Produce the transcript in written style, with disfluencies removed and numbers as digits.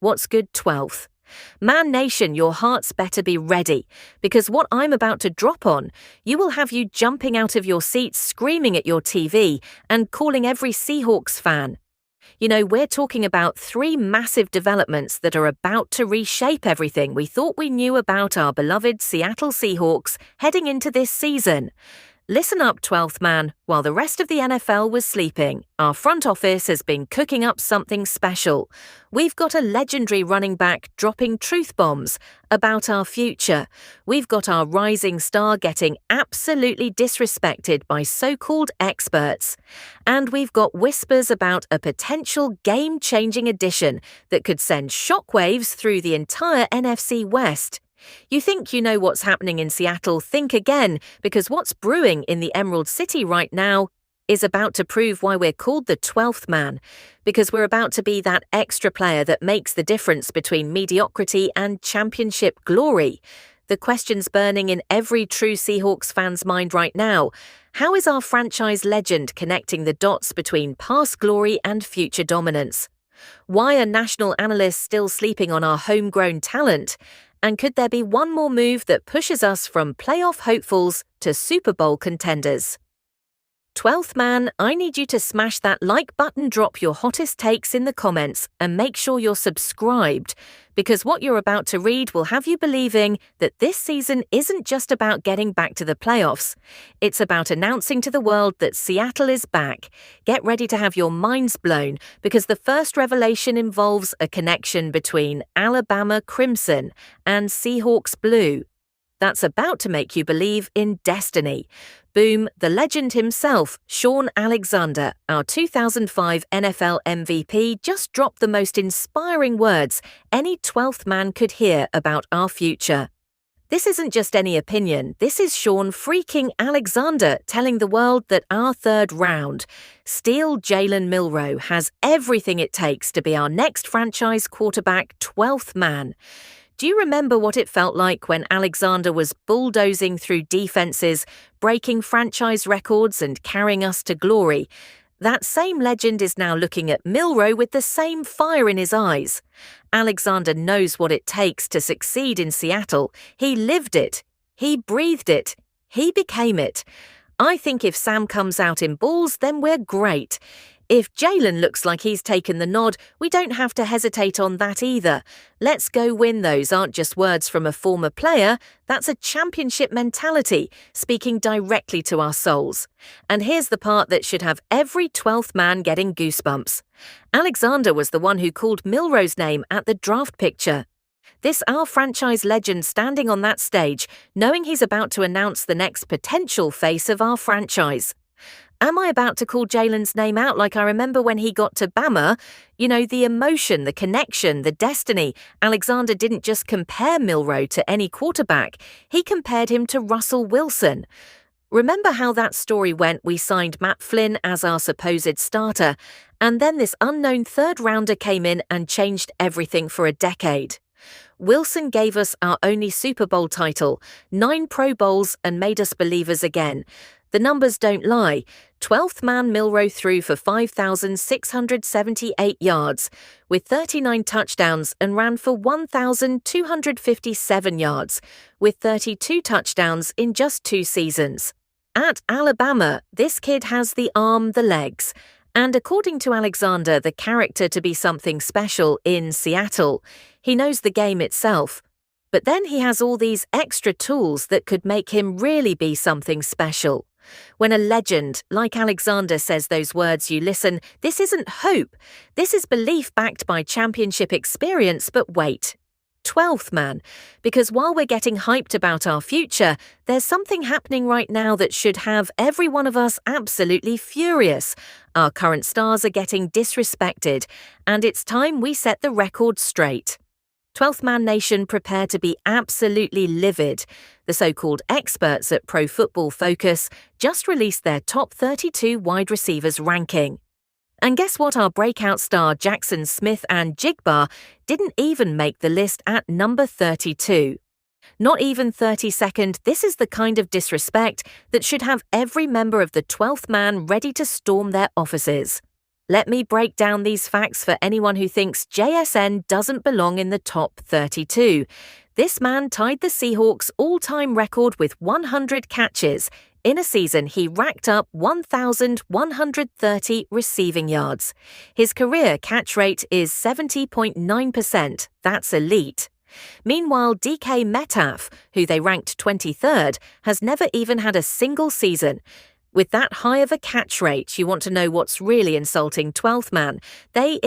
What's good 12th? Man Nation, your hearts better be ready, because what I'm about to drop on, you will have you jumping out of your seats, screaming at your TV, and calling every Seahawks fan. You know, we're talking about 3 massive developments that are about to reshape everything we thought we knew about our beloved Seattle Seahawks heading into this season. Listen up, 12th man. While the rest of the NFL was sleeping, our front office has been cooking up something special. We've got a legendary running back dropping truth bombs about our future. We've got our rising star getting absolutely disrespected by so-called experts. And we've got whispers about a potential game-changing addition that could send shockwaves through the entire NFC West. You think you know what's happening in Seattle? Think again, because what's brewing in the Emerald City right now is about to prove why we're called the 12th man, because we're about to be that extra player that makes the difference between mediocrity and championship glory. The question's burning in every true Seahawks fan's mind right now. How is our franchise legend connecting the dots between past glory and future dominance? Why are national analysts still sleeping on our homegrown talent? And could there be one more move that pushes us from playoff hopefuls to Super Bowl contenders? 12th man, I need you to smash that like button, drop your hottest takes in the comments, and make sure you're subscribed, because what you're about to read will have you believing that this season isn't just about getting back to the playoffs. It's about announcing to the world that Seattle is back. Get ready to have your minds blown, because the first revelation involves a connection between Alabama Crimson and Seahawks Blue. That's about to make you believe in destiny. Boom, the legend himself, Shaun Alexander, our 2005 NFL MVP, just dropped the most inspiring words any 12th man could hear about our future. This isn't just any opinion, this is Shaun freaking Alexander telling the world that our third round, Steel Jalen Milroe, has everything it takes to be our next franchise quarterback 12th man. Do you remember what it felt like when Alexander was bulldozing through defenses, breaking franchise records and carrying us to glory? That same legend is now looking at Milroe with the same fire in his eyes. Alexander knows what it takes to succeed in Seattle. He lived it. He breathed it. He became it. I think if Sam comes out in balls, then we're great. If Jalen looks like he's taken the nod, we don't have to hesitate on that either. Let's go win those aren't just words from a former player, that's a championship mentality, speaking directly to our souls. And here's the part that should have every 12th man getting goosebumps. Alexander was the one who called Milroe's name at the draft picture. This our franchise legend standing on that stage, knowing he's about to announce the next potential face of our franchise. Am I about to call Jalen's name out like I remember when he got to Bama? You know, the emotion, the connection, the destiny. Alexander didn't just compare Milroe to any quarterback. He compared him to Russell Wilson. Remember how that story went? We signed Matt Flynn as our supposed starter, and then this unknown third rounder came in and changed everything for a decade. Wilson gave us our only Super Bowl title, 9 Pro Bowls, and made us believers again. The numbers don't lie. 12th man Milroe threw for 5,678 yards, with 39 touchdowns, and ran for 1,257 yards, with 32 touchdowns in just 2 seasons. At Alabama, this kid has the arm, the legs, and according to Alexander, the character to be something special in Seattle. He knows the game itself. But then he has all these extra tools that could make him really be something special. When a legend like Alexander says those words, you listen, this isn't hope. This is belief backed by championship experience, but wait. 12th man, because while we're getting hyped about our future, there's something happening right now that should have every one of us absolutely furious. Our current stars are getting disrespected, and it's time we set the record straight. 12th Man Nation, prepare to be absolutely livid. The so-called experts at Pro Football Focus just released their top 32 wide receivers ranking. And guess what? Our breakout star Jackson Smith and Jigba didn't even make the list at number 32. Not even 32nd, this is the kind of disrespect that should have every member of the 12th man ready to storm their offices. Let me break down these facts for anyone who thinks JSN doesn't belong in the top 32. This man tied the Seahawks' all-time record with 100 catches. In a season, he racked up 1,130 receiving yards. His career catch rate is 70.9%. That's elite. Meanwhile, DK Metcalf, who they ranked 23rd, has never even had a single season. With that high of a catch rate, you want to know what's really insulting 12th man. They